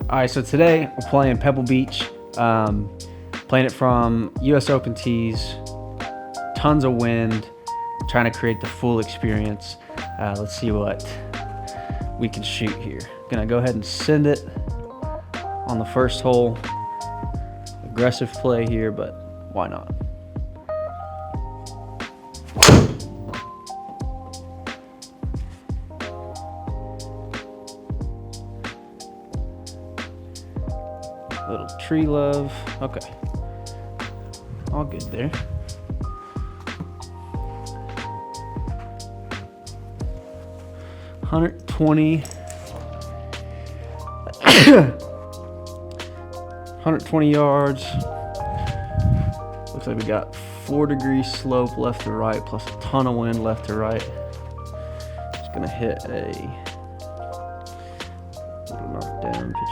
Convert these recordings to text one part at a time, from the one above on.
All right, so today we're playing Pebble Beach. Playing it from US Open tees, tons of wind, trying to create the full experience. Let's see what we can shoot here. Gonna go ahead and send it on the first hole. Aggressive play here, but why not? Little tree love. Okay. All good there. $120 yards. Looks like we got 4-degree slope left to right, plus a ton of wind left to right. Just gonna hit a little knockdown pitch.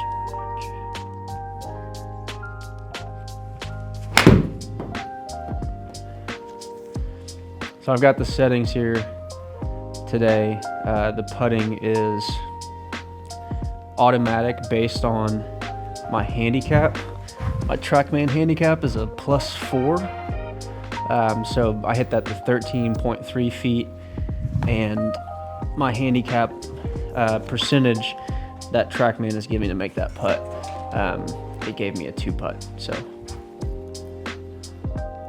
So I've got the settings here today. The putting is automatic based on my handicap. My Trackman handicap is a +4. So I hit that to 13.3 feet, and my handicap percentage that Trackman is giving to make that putt, it gave me a 2 putt. So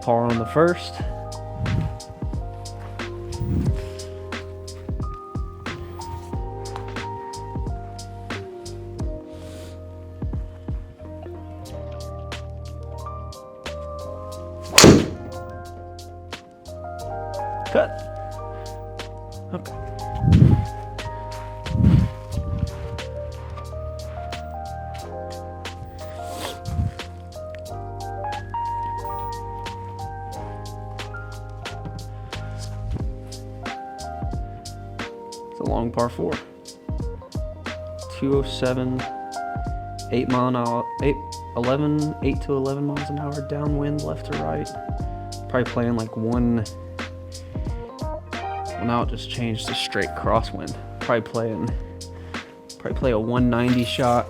par on the first. Cut. Okay. It's a long par 4. 207, 8 to 11 miles an hour downwind left to right. Probably playing like one. Well, now it just changed to straight crosswind. Probably play a 190 shot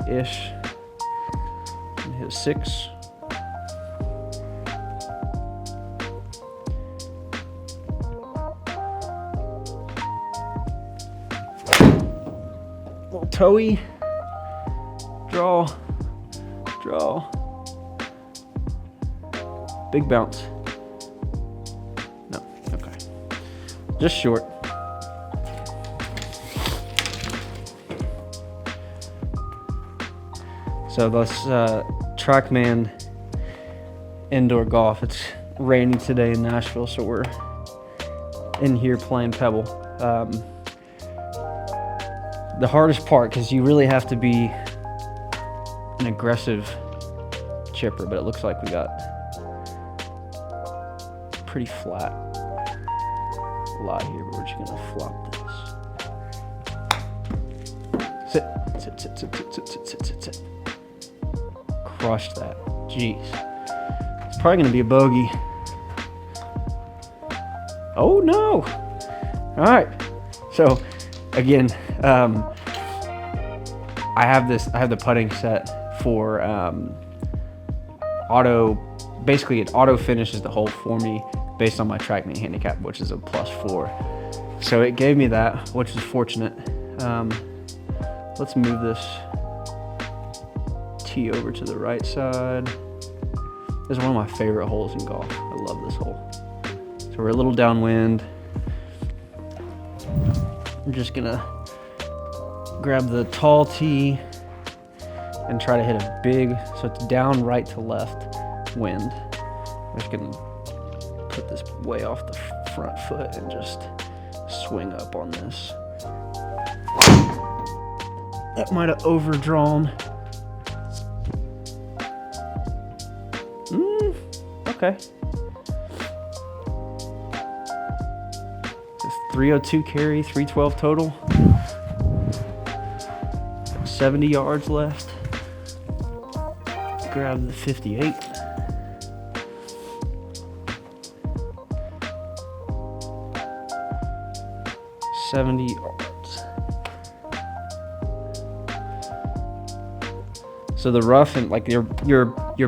ish. And hit 6. Little toey. Draw. Big bounce. No, okay. Just short. So this Trackman indoor golf. It's rainy today in Nashville, so we're in here playing Pebble. The hardest part, because you really have to be an aggressive chipper, but it looks like we got pretty flat lie here, but we're just gonna flop this. Sit. Crush that. Jeez. It's probably gonna be a bogey. Oh no! Alright. So again, I have the putting set for auto. Basically, it auto finishes the hole for me based on my Trackman handicap, which is a +4. So it gave me that, which is fortunate. Let's move this tee over to the right side. This is one of my favorite holes in golf. I love this hole. So we're a little downwind. I'm just gonna grab the tall tee and try to hit a big, so it's down right to left wind. I'm just gonna put this way off the front foot and just swing up on this. That might have overdrawn. Okay. It's 302 carry, 312 total. 70 yards left. Grab the 58. $70. So the rough and like your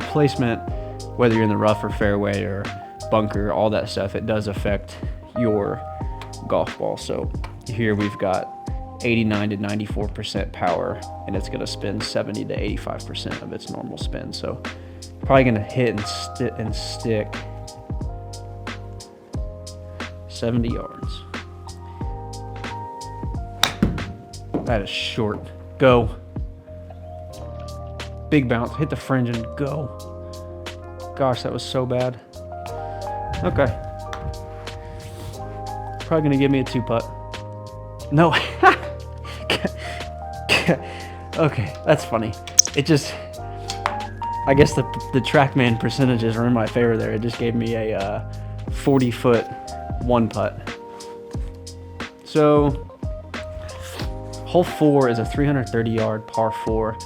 placement, whether you're in the rough or fairway or bunker, all that stuff, it does affect your golf ball. So here we've got 89 to 94% power, and it's going to spin 70 to 85% of its normal spin. So probably going to hit and stick 70 yards. That is short. Go. Big bounce. Hit the fringe and go. Gosh, that was so bad. Okay. Probably going to give me a 2-putt. No. Okay, that's funny. It just, I guess the Trackman percentages are in my favor there. It just gave me a 40-foot 1-putt. So hole 4 is a 330-yard par 4.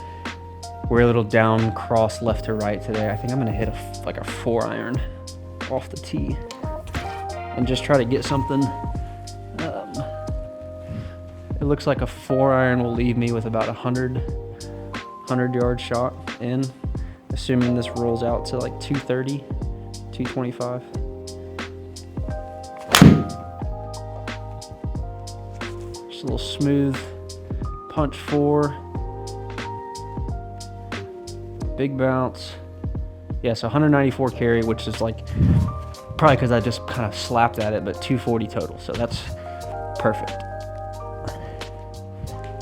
We're a little down cross left to right today. I think I'm gonna hit like a 4-iron off the tee and just try to get something. It looks like a 4-iron will leave me with about a 100-yard shot in, assuming this rolls out to like 230, 225. Just a little smooth punch 4. Big bounce. Yeah, so 194 carry, which is like, probably because I just kind of slapped at it, but 240 total. So that's perfect.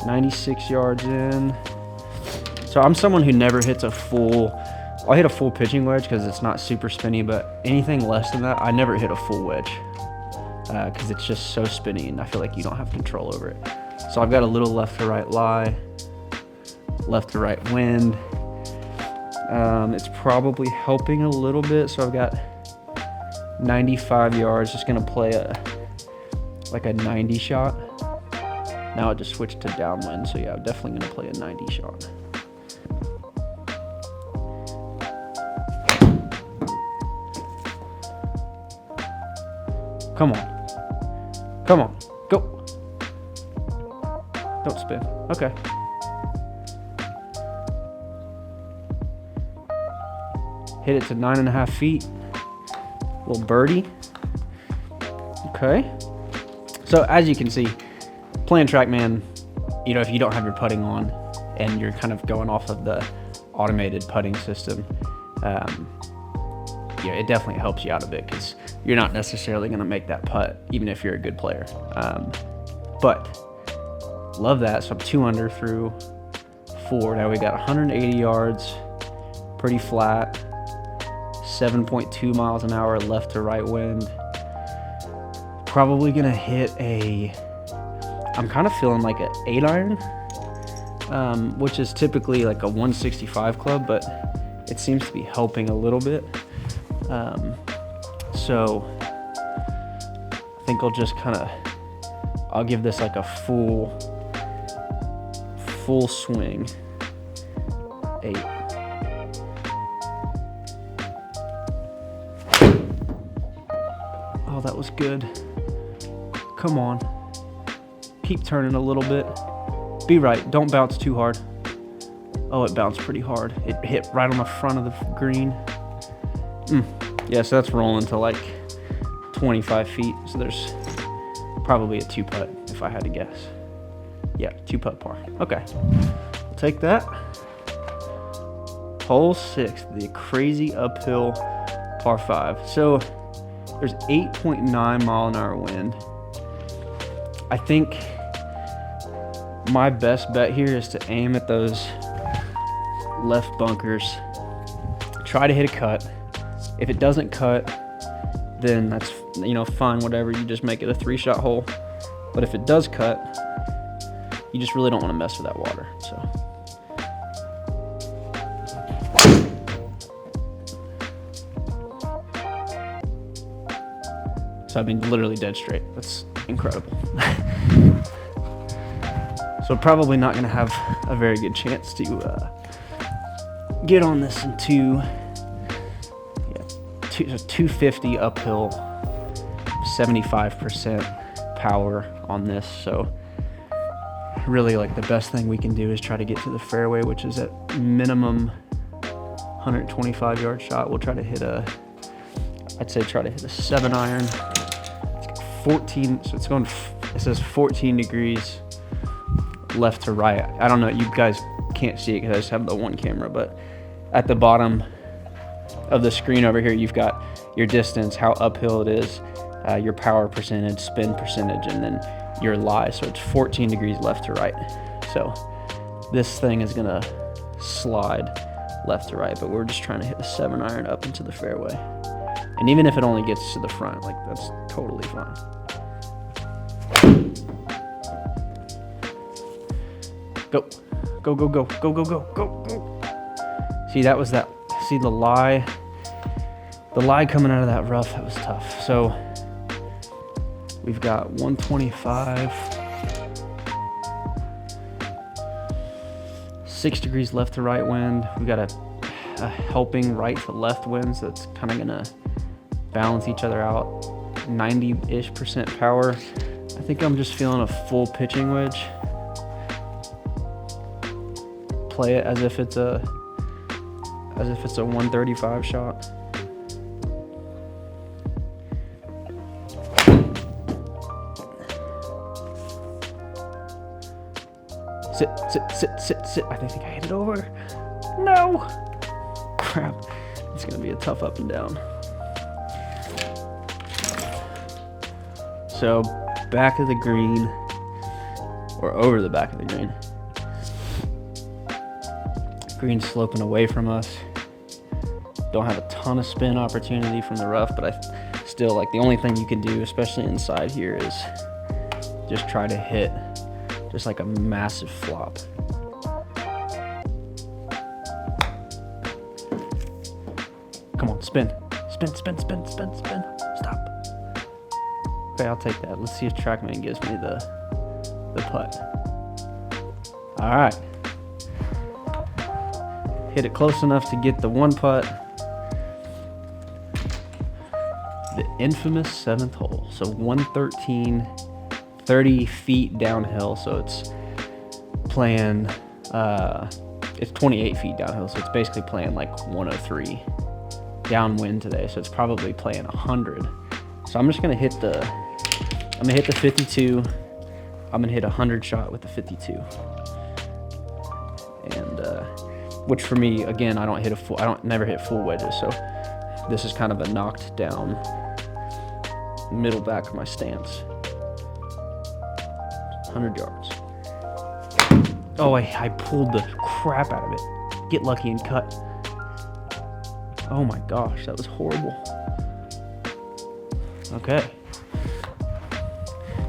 96 yards in. So I'm someone who never hits a full, I'll hit a full pitching wedge because it's not super spinny, but anything less than that, I never hit a full wedge because it's just so spinny and I feel like you don't have control over it. So I've got a little left to right lie, left to right wind. It's probably helping a little bit. So I've got 95 yards, just gonna play like a 90 shot. Now it just switched to downwind, so yeah, I'm definitely gonna play a 90 shot. Come on. Come on. Go. Don't spin. Okay. Hit it to 9.5 feet. Little birdie. Okay. So as you can see, playing Trackman, you know, if you don't have your putting on and you're kind of going off of the automated putting system, yeah, it definitely helps you out a bit because you're not necessarily going to make that putt, even if you're a good player. But love that. So I'm 2 under through 4. Now we got 180 yards, pretty flat, 7.2 miles an hour left to right wind. Probably going to hit I'm kind of feeling like an 8-iron, which is typically like a 165 club, but it seems to be helping a little bit. So I think I'll give this like a full swing. 8. Oh, that was good. Come on. Keep turning a little bit. Be right. Don't bounce too hard. Oh, it bounced pretty hard. It hit right on the front of the green. Yeah, so that's rolling to like 25 feet. So there's probably a 2-putt if I had to guess. Yeah, 2-putt par. Okay. I'll take that. Hole 6, the crazy uphill par 5. So there's 8.9 mile an hour wind. I think my best bet here is to aim at those left bunkers. Try to hit a cut. If it doesn't cut, then that's, you know, fine, whatever. You just make it a 3-shot hole. But if it does cut, you just really don't want to mess with that water. So I mean, literally dead straight. That's incredible. So probably not going to have a very good chance to get on this in 250 uphill, 75% power on this. So really like the best thing we can do is try to get to the fairway, which is at minimum 125-yard shot. We'll try to hit I'd say try to hit a 7-iron. 14, so it's going, it says 14 degrees left to right. I don't know, you guys can't see it because I just have the one camera, but at the bottom of the screen over here, you've got your distance, how uphill it is, your power percentage, spin percentage, and then your lie. So it's 14 degrees left to right. So this thing is gonna slide left to right, but we're just trying to hit the 7-iron up into the fairway. And even if it only gets to the front, like, that's totally fine. Go, go, go, go, go, go, go, go, go. See, that was that. See the lie coming out of that rough, that was tough. So we've got 125, 6 degrees left to right wind. We've got a helping right to left wind, so it's kind of gonna balance each other out. 90-ish% power. I think I'm just feeling a full pitching wedge. Play it as if it's a 135 shot. Sit, sit, sit, sit, sit. I think I hit it over. No! Crap. It's gonna be a tough up and down. So, back of the green, or over the back of the green. Green's sloping away from us. Don't have a ton of spin opportunity from the rough, but I still, like, the only thing you can do, especially inside here, is just try to hit just like a massive flop. Come on, spin. Spin, spin, spin, spin, spin. Stop. Okay, I'll take that. Let's see if Trackman gives me the putt. All right. Hit it close enough to get the one putt. The infamous 7th hole. So 113, 30 feet downhill. So it's playing, it's 28 feet downhill. So it's basically playing like 103 downwind today. So it's probably playing 100. So I'm just gonna hit the 52. I'm gonna hit a 100 shot with the 52. And, which for me, again, I don't never hit full wedges. So this is kind of a knocked down middle back of my stance. 100 yards. Oh, I pulled the crap out of it. Get lucky and cut. Oh my gosh, that was horrible. Okay.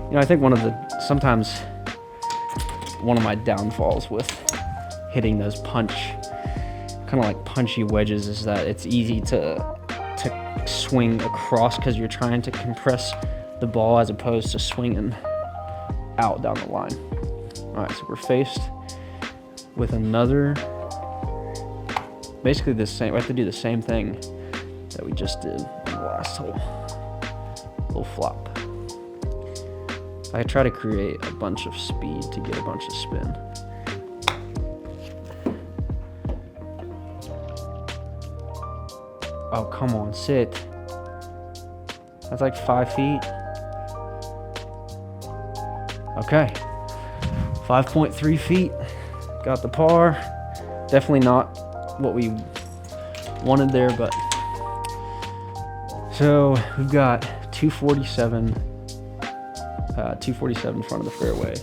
You know, I think sometimes one of my downfalls with hitting those kind of like punchy wedges is that it's easy to swing across because you're trying to compress the ball as opposed to swinging out down the line. All right, so we're faced with another, basically the same. We have to do the same thing that we just did on the last hole. Little flop. I try to create a bunch of speed to get a bunch of spin. Oh, come on, sit. That's like 5 feet. Okay. 5.3 feet. Got the par. Definitely not what we wanted there, but. So we've got 247. 247 in front of the fairway.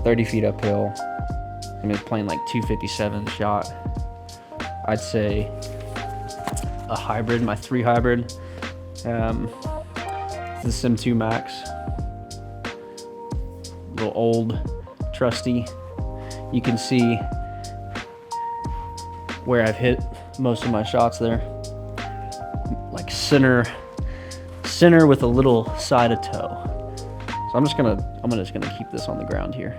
30 feet uphill. I mean, it's playing like 257 shot. I'd say a hybrid, my 3 hybrid. It's the Sim 2 Max. Little old, trusty. You can see where I've hit most of my shots there. Like center with a little side of toe. So I'm just gonna keep this on the ground here.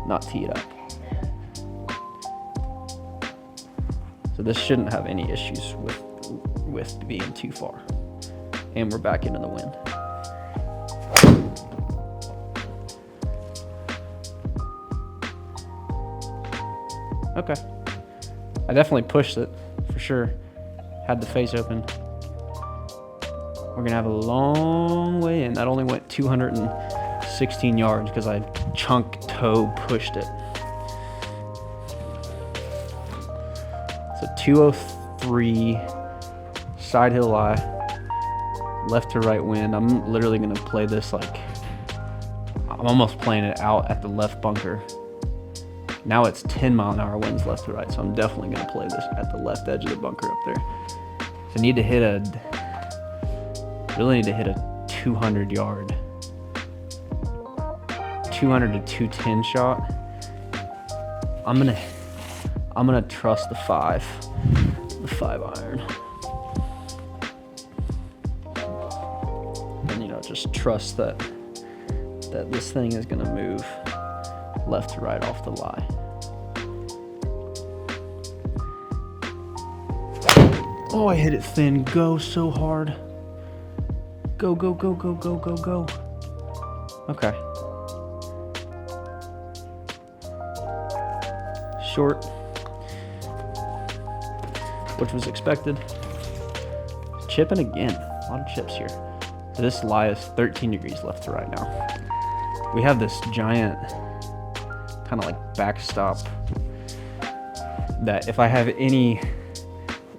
Not tee it up. So this shouldn't have any issues with being too far. And we're back into the wind. Okay. I definitely pushed it, for sure. Had the face open. We're gonna have a long way in. That only went 216 yards because I chunk toe pushed it. So 203, side hill lie, left to right wind. I'm literally gonna play this like, I'm almost playing it out at the left bunker. Now it's 10-mile-an-hour winds left to right, so I'm definitely gonna play this at the left edge of the bunker up there. So I need to hit really need to hit a 200 yard, 200 to 210 shot. I'm gonna trust the 5 iron. And just trust that this thing is gonna move left to right off the lie. Oh, I hit it thin. Go so hard. Go, go, go, go, go, go, go. Okay. Short, which was expected. Chipping again. A lot of chips here. So this lie is 13 degrees left to right now. We have this giant kind of like backstop that if I have any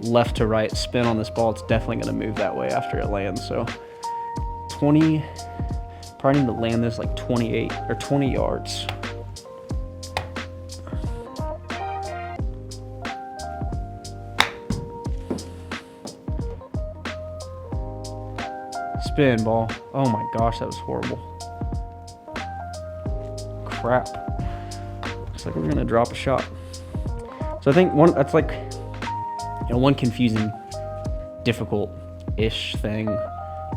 left to right spin on this ball, it's definitely going to move that way after it lands. So 20, probably need to land this like 28 or 20 yards. Spin ball. Oh my gosh, that was horrible. Crap. Looks like we're gonna drop a shot. So I think that's like, one confusing, difficult-ish thing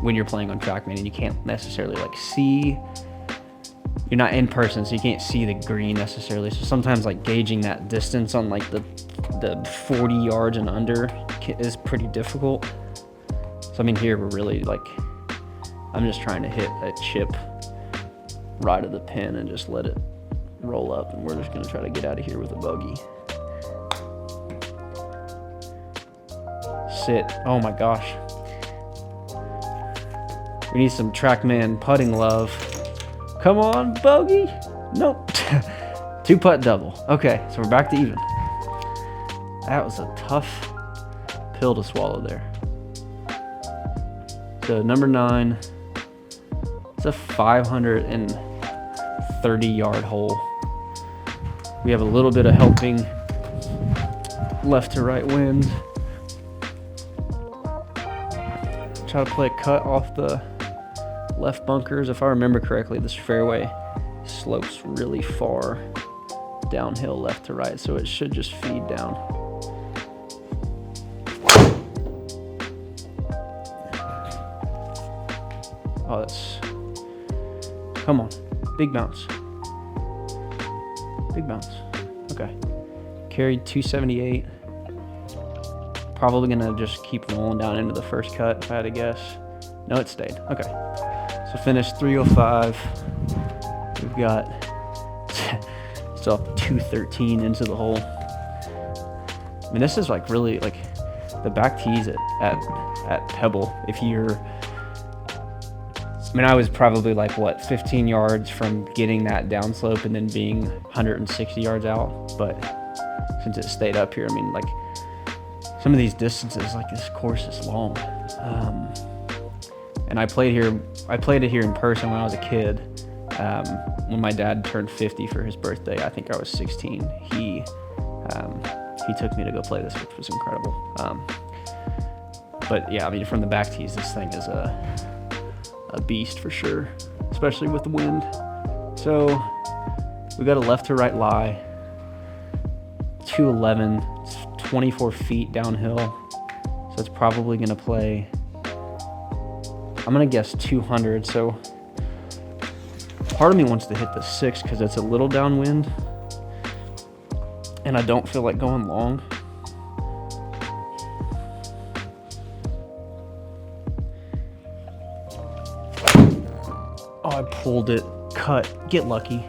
when you're playing on Trackman and you can't necessarily like see. You're not in person, so you can't see the green necessarily. So sometimes like gauging that distance on like the 40 yards and under is pretty difficult. So I mean, here we're really like, I'm just trying to hit a chip right of the pin and just let it roll up, and we're just gonna try to get out of here with a bogey. Sit. Oh my gosh. We need some Trackman putting love. Come on, bogey. Nope. 2-putt double. Okay, so we're back to even. That was a tough pill to swallow there. So number 9. It's a 530-yard hole. We have a little bit of helping left to right wind. Try to play a cut off the left bunkers. If I remember correctly, this fairway slopes really far downhill left to right, so it should just feed down. Oh, that's... Come on. Big bounce. Big bounce. Okay. Carried 278. Probably gonna just keep rolling down into the first cut if I had to guess. No, it stayed. Okay. So finished 305. We've got still 213 into the hole. I mean, this is like really like the back tees at Pebble. If you're, I mean, I was probably like, what, 15 yards from getting that downslope and then being 160 yards out. But since it stayed up here, I mean, like some of these distances, like this course is long. And I played it here in person when I was a kid. When my dad turned 50 for his birthday, I think I was 16. He took me to go play this, which was incredible. But yeah, I mean, from the back tees, this thing is a beast for sure, especially with the wind. So we got a left to right lie, 211, 24 feet downhill. So it's probably gonna play, I'm gonna guess 200. So part of me wants to hit the 6 because it's a little downwind and I don't feel like going long. Oh, I pulled it. Cut. Get lucky.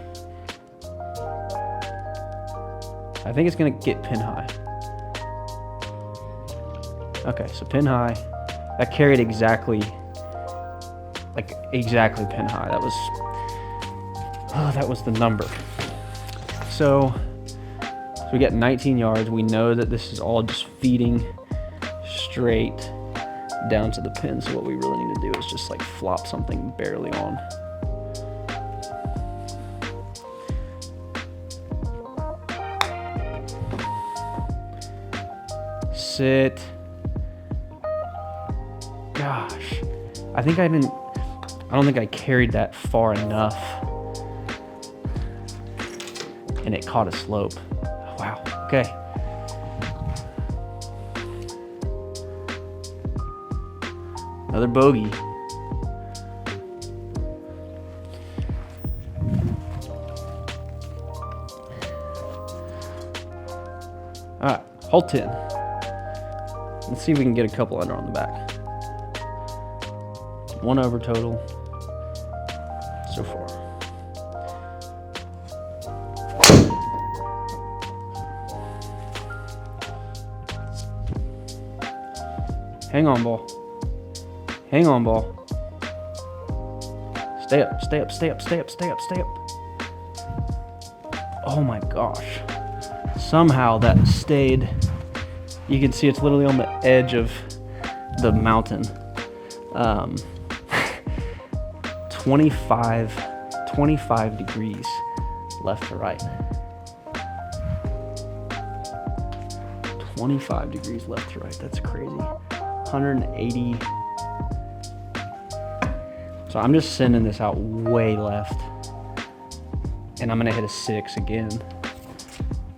I think it's gonna get pin high. Okay, so pin high. That carried exactly pin high. That was the number. So we get 19 yards. We know that this is all just feeding straight down to the pin. So what we really need to do is just like flop something barely on. Sit. Gosh, I don't think I carried that far enough, and it caught a slope. Wow, okay. Another bogey. All right, hole 10. Let's see if we can get a couple under on the back. 1 over total so far. Hang on, ball. Hang on, ball. Stay up, stay up, stay up, stay up, stay up, stay up. Oh my gosh. Somehow that stayed. You can see it's literally on the edge of the mountain. 25 degrees left to right. 25 degrees left to right. That's crazy. 180. So I'm just sending this out way left, and I'm gonna hit a 6 again.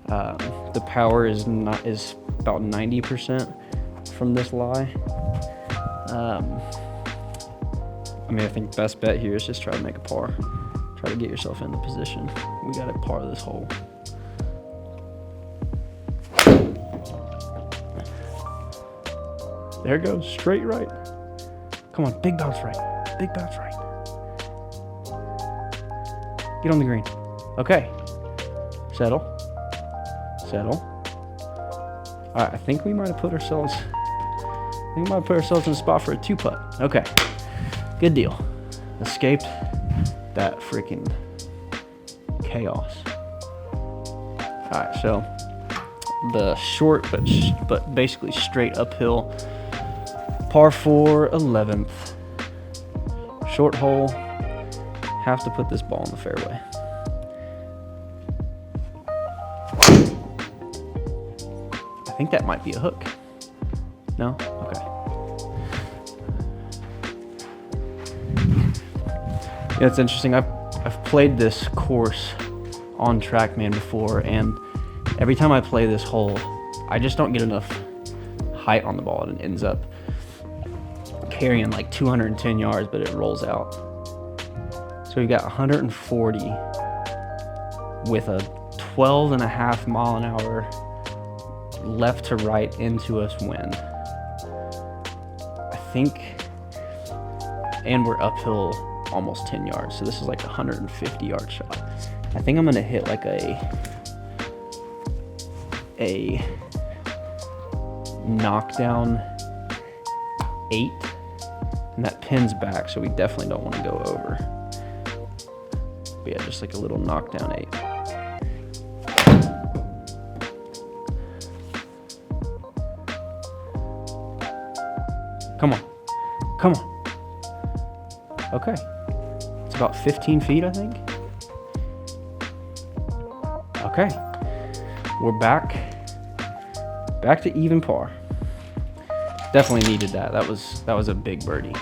The power is about 90% from this lie. I think best bet here is just try to make a par. Try to get yourself in the position. We got to par this hole. There it goes, straight right. Come on, big bounce right. Big bounce right. Get on the green. Okay. Settle. Settle. All right, I think we might have put ourselves in a spot for a 2-putt. Okay. Good deal. Escaped that freaking chaos. All right, so the short but basically straight uphill par 4 11th. Short hole. Have to put this ball in the fairway. I think that might be a hook. No? Okay. Yeah, it's interesting. I've played this course on Trackman before, and every time I play this hole, I just don't get enough height on the ball, and it ends up carrying like 210 yards, but it rolls out. So we've got 140 with a 12.5 mile an hour left to right into us wind. I think, and we're uphill almost 10 yards, so this is like a 150 yard shot. I think I'm gonna hit like a knockdown 8, and that pins back, so we definitely don't want to go over. But yeah, just like a little knockdown 8. Come on, come on. Okay, it's about 15 feet, I think. Okay, we're back to even par. Definitely needed that. That was a big birdie.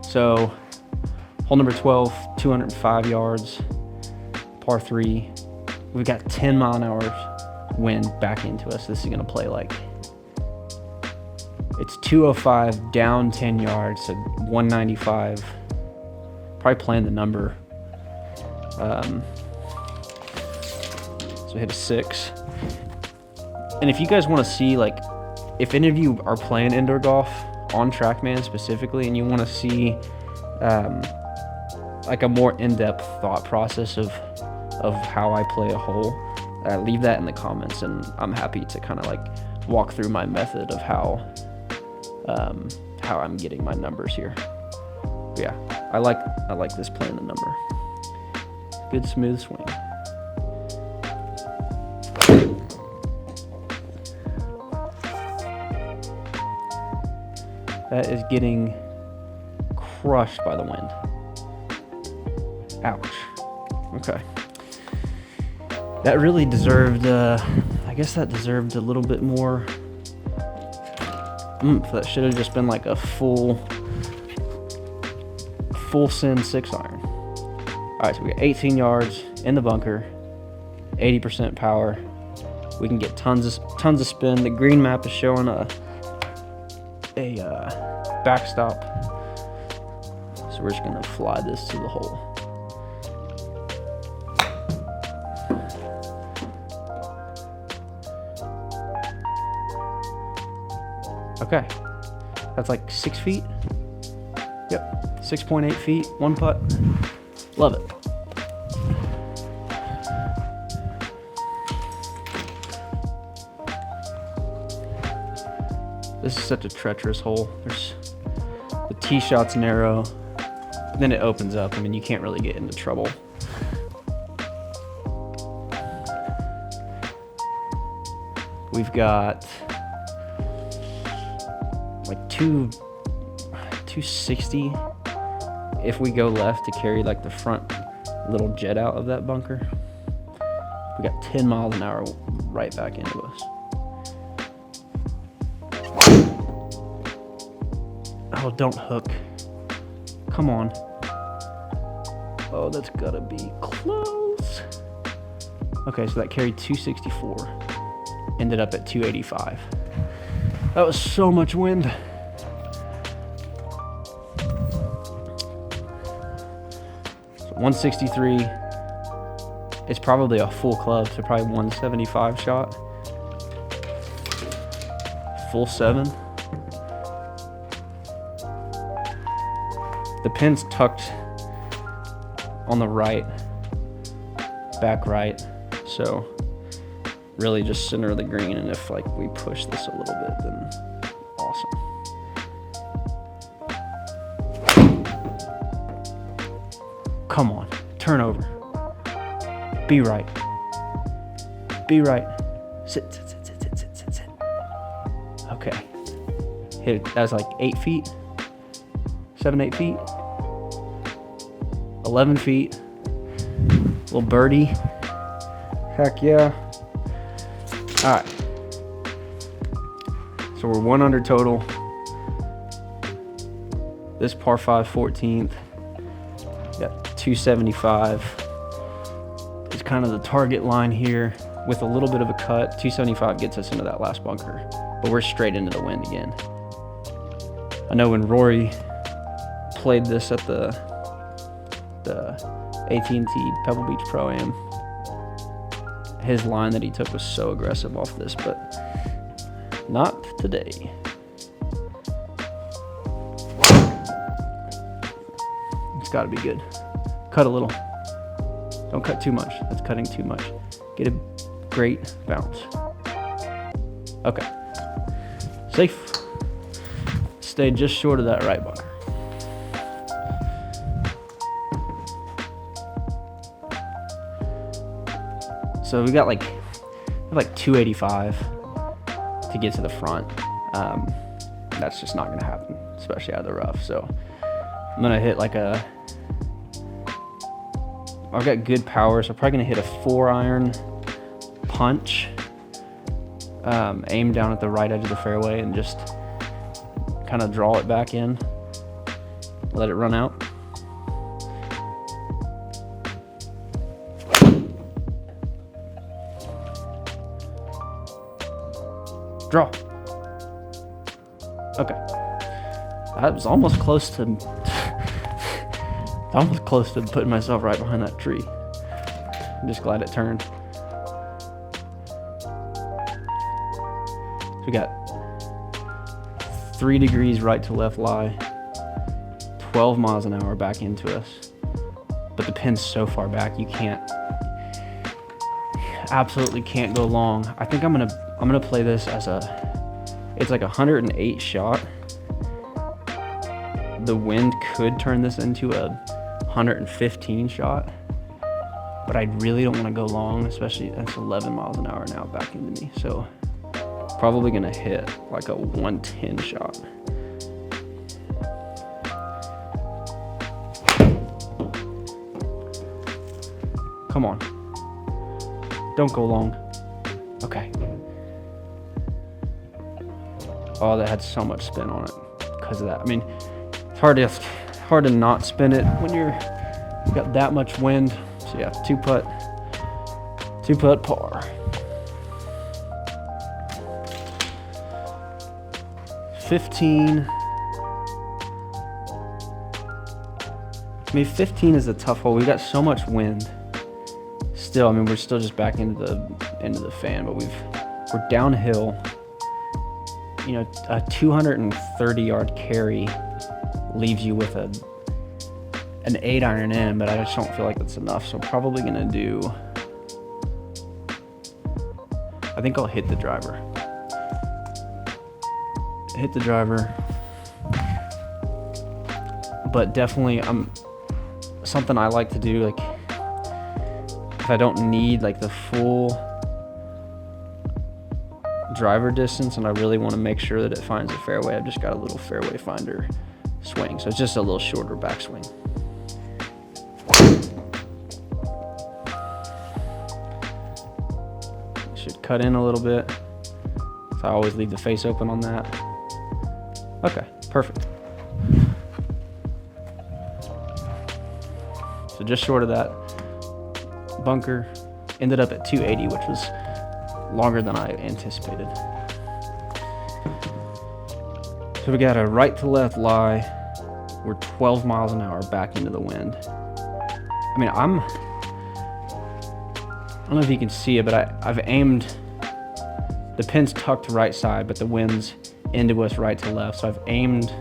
So, hole number 12, 205 yards, par 3. We've got 10 mile an hour wind back into us. This is gonna play like, it's 205 down 10 yards, so 195. Probably playing the number. So hit a 6. And if you guys want to see, like, if any of you are playing indoor golf on Trackman specifically, and you want to see like a more in-depth thought process of how I play a hole, leave that in the comments, and I'm happy to kind of like walk through my method of how I'm getting my numbers here. But yeah, I like this playing the number. Good smooth swing. That is getting crushed by the wind. Ouch. Okay. That really deserved, I guess that deserved a little bit more oomph. That should have just been like a full send 6-iron. All right, so we got 18 yards in the bunker, 80% power. We can get tons of spin. The green map is showing a backstop. So we're just gonna fly this to the hole. Okay, that's like 6 feet. Yep, 6.8 feet, one putt. Love it. This is such a treacherous hole. The tee shot's narrow, then it opens up. I mean, you can't really get into trouble. We've got like 260 if we go left to carry like the front little jet out of that bunker. We got 10 miles an hour right back into us. Oh, don't hook. Come on. Oh, that's gotta be close. Okay, so that carried 264. Ended up at 285. That was so much wind. So 163. It's probably a full club, so probably 175 shot. Full 7. The pin's tucked on the right, back right, so really just center of the green, and if like we push this a little bit, then awesome. Come on, turn over. Be right. Be right. Sit. Okay. Hit it. That was like 8 feet. 7, 8 feet. 11 feet. Little birdie. Heck yeah. Alright. So we're 1 under total. This par 5 14th. Got 275. It's kind of the target line here with a little bit of a cut. 275 gets us into that last bunker. But we're straight into the wind again. I know when Rory played this at the AT&T Pebble Beach Pro-Am, his line that he took was so aggressive off this, but not today. It's got to be good. Cut a little. Don't cut too much. That's cutting too much. Get a great bounce. Okay. Safe. Stayed just short of that right bunker. So we got like 285 to get to the front. That's just not gonna happen, especially out of the rough. So I'm gonna hit like I've got good power, so I'm probably gonna hit a 4-iron punch, aim down at the right edge of the fairway and just kind of draw it back in, let it run out. Draw. Okay. I was almost close to putting myself right behind that tree. I'm just glad it turned. So we got 3 degrees right to left lie, 12 miles an hour back into us. But the pin's so far back, you can't. absolutely can't go long. I think I'm gonna play this as it's like a 108 shot. The wind could turn this into a 115 shot, but I really don't want to go long, especially that's 11 miles an hour now back into me. So probably gonna hit like a 110 shot. Come on. Don't go long. Okay. Oh, that had so much spin on it because of that. I mean, it's hard to not spin it when you got that much wind. So yeah, two putt par. 15. I mean, 15 is a tough hole. We got so much wind. Still, I mean, we're still just back into the fan, but we're downhill. You know, a 230-yard carry leaves you with an 8-iron in, but I just don't feel like that's enough. So I'm probably gonna do. I think I'll hit the driver. Hit the driver, but definitely something I like to do, like if I don't need like the full driver distance and I really want to make sure that it finds the fairway, I've just got a little fairway finder swing, so it's just a little shorter backswing. Should cut in a little bit, so I always leave the face open on that. Okay, perfect. So just short of that bunker, ended up at 280, which was longer than I anticipated. So we got a right to left lie. We're 12 miles an hour back into the wind. I mean, I don't know if you can see it, but I've aimed, the pin's tucked right side, but the wind's into us right to left. So I've aimed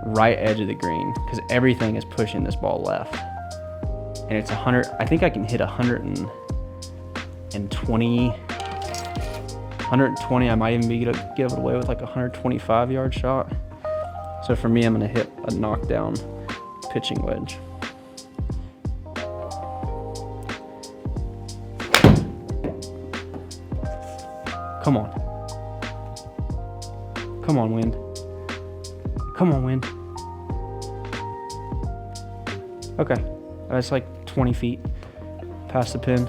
right edge of the green because everything is pushing this ball left. And it's 100, I think I can hit 120. I might even be able to give it away with like a 125-yard shot. So for me, I'm gonna hit a knockdown pitching wedge. Come on. Come on, wind. Come on, wind. Okay, that's like 20 feet past the pin.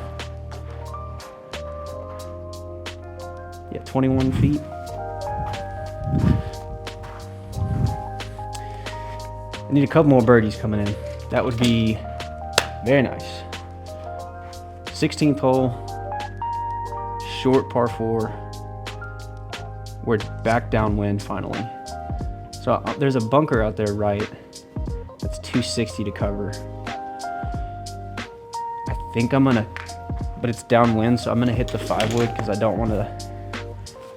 Yeah, 21 feet. I need a couple more birdies coming in. That would be very nice. 16th hole, short par 4. We're back downwind finally. So there's a bunker out there right. That's 260 to cover. I think I'm gonna, but it's downwind, so I'm gonna hit the 5-wood because I don't want to.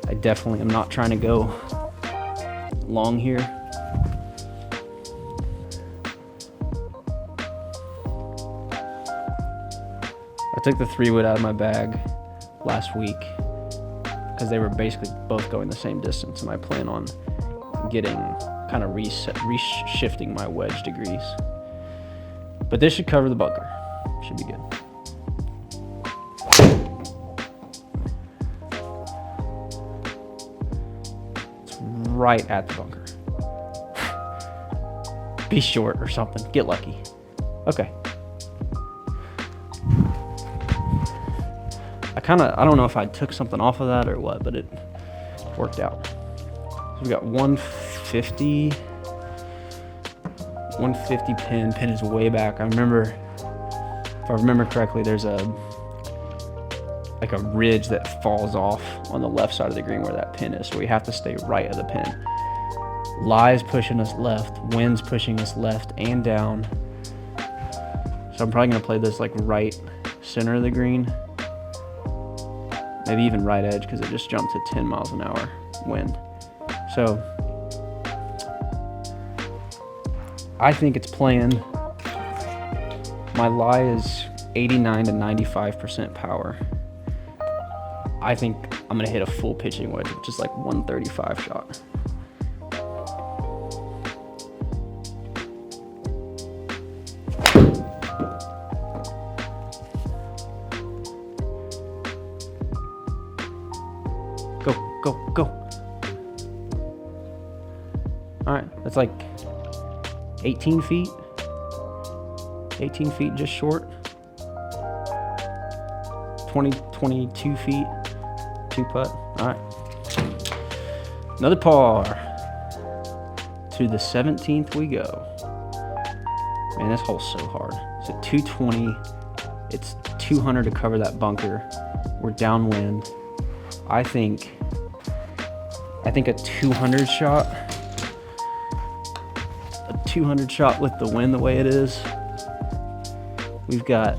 I definitely am not trying to go long here. I took the 3-wood out of my bag last week because they were basically both going the same distance, and I plan on getting kind of reshifting my wedge degrees. But this should cover the bunker. Should be good. It's right at the bunker. Be short or something. Get lucky. Okay. I don't know if I took something off of that or what, but it worked out. So we got 150 pin. Pin is way back. If I remember correctly, there's a ridge that falls off on the left side of the green where that pin is. So we have to stay right of the pin. Lie's pushing us left, wind's pushing us left and down. So I'm probably gonna play this like right center of the green. Maybe even right edge because it just jumped to 10 miles an hour wind. So I think it's playing. My lie is 89 to 95% power. I think I'm gonna hit a full pitching wedge, which is like 135 shot. Go, go, go. All right, that's like 18 feet. 18 feet, just short. 22 feet, 2-putt. All right. Another par. To the 17th we go. Man, this hole's so hard. It's at 220. It's 200 to cover that bunker. We're downwind. I think a 200 shot. A 200 shot with the wind the way it is. We've got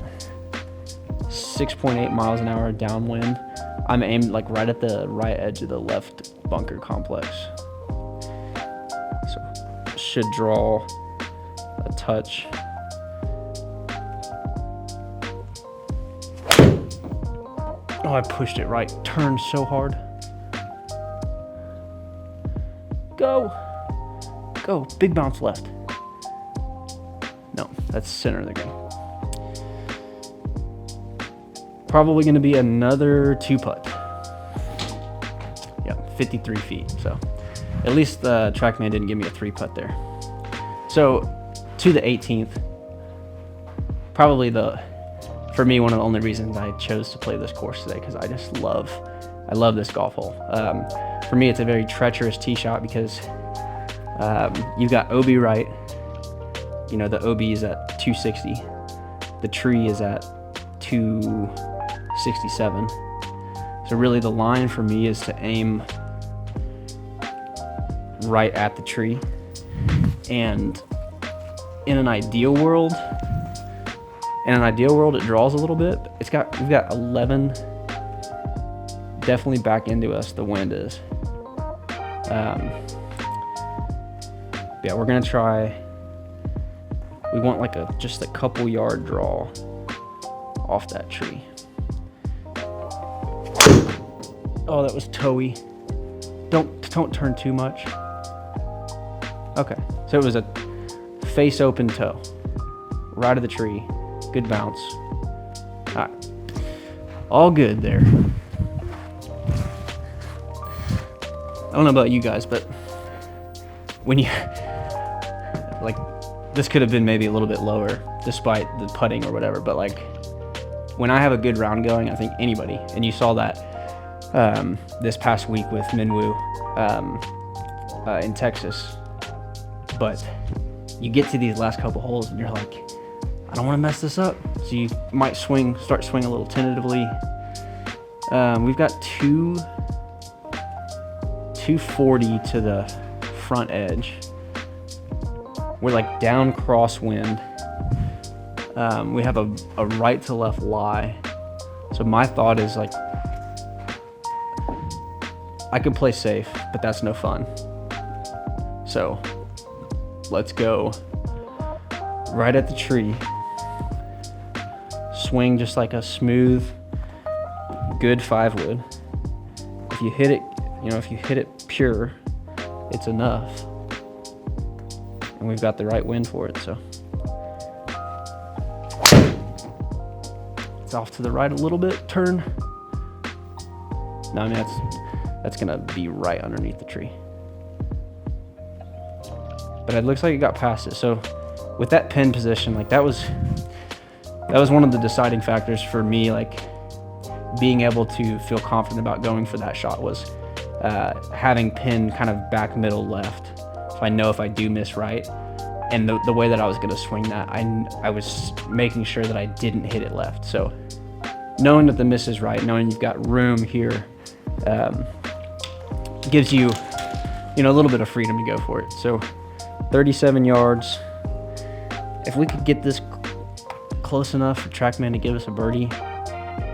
6.8 miles an hour downwind. I'm aimed like right at the right edge of the left bunker complex. So should draw a touch. Oh, I pushed it right. Turned so hard. Go. Go. Big bounce left. No, that's center of the green. Probably going to be another 2-putt. Yeah, 53 feet. So at least the Trackman didn't give me a 3-putt there. So to the 18th, probably for me, one of the only reasons I chose to play this course today, because I love this golf hole. For me, it's a very treacherous tee shot because you've got OB right. You know, the OB is at 260. The tree is at 267. So really the line for me is to aim right at the tree. And in an ideal world, it draws a little bit. We've got 11 definitely back into us, the wind is. Yeah, we're gonna try. We want like just a couple yard draw off that tree. Oh, that was toey. Don't turn too much. Okay, so it was a face open toe, right of the tree. Good bounce. All right, all good there. I don't know about you guys, but when you like, this could have been maybe a little bit lower despite the putting or whatever, but like when I have a good round going, I think anybody, and you saw that this past week with Minwoo in Texas, but you get to these last couple holes and you're like, I don't want to mess this up. So you might start swinging a little tentatively. We've got 240 to the front edge. We're like down crosswind. We have a right to left lie. So my thought is like, I could play safe, but that's no fun. So let's go right at the tree. Swing just like a smooth, good 5-wood. If you hit it pure, it's enough. And we've got the right wind for it, so. It's off to the right a little bit, turn. No, I mean, that's gonna be right underneath the tree. But it looks like it got past it. So with that pin position, like that was one of the deciding factors for me, like being able to feel confident about going for that shot was having pin kind of back middle left. So I know if I do miss right, and the way that I was gonna swing that, I was making sure that I didn't hit it left. So knowing that the miss is right, knowing you've got room here, gives you, a little bit of freedom to go for it. So 37 yards. If we could get this close enough for Trackman to give us a birdie,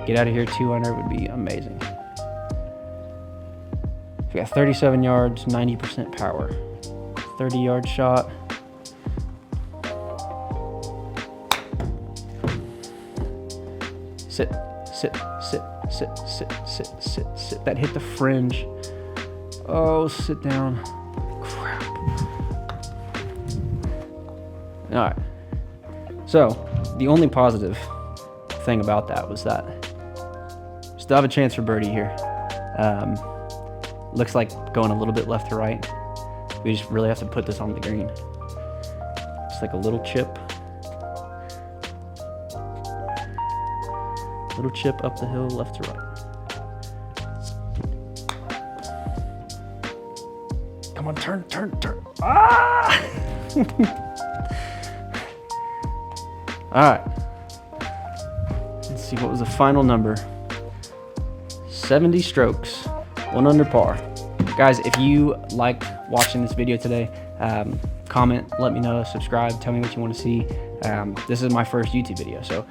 get out of here 200 would be amazing. We got 37 yards, 90% power. 30-yard shot. Sit, sit, sit. Sit, sit, sit, sit, sit. That hit the fringe. Oh, sit down. Crap. All right. So the only positive thing about that was that we still have a chance for birdie here. Looks like going a little bit left to right. We just really have to put this on the green. Just like a little chip. Little chip up the hill, left to right. Come on, turn, turn, turn. Ah! All right. Let's see, what was the final number? 70 strokes, 1 under par. Guys, if you liked watching this video today, comment, let me know, subscribe, tell me what you want to see. This is my first YouTube video, so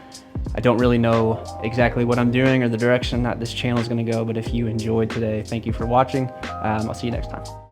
I don't really know exactly what I'm doing or the direction that this channel is going to go, but if you enjoyed today, thank you for watching. I'll see you next time.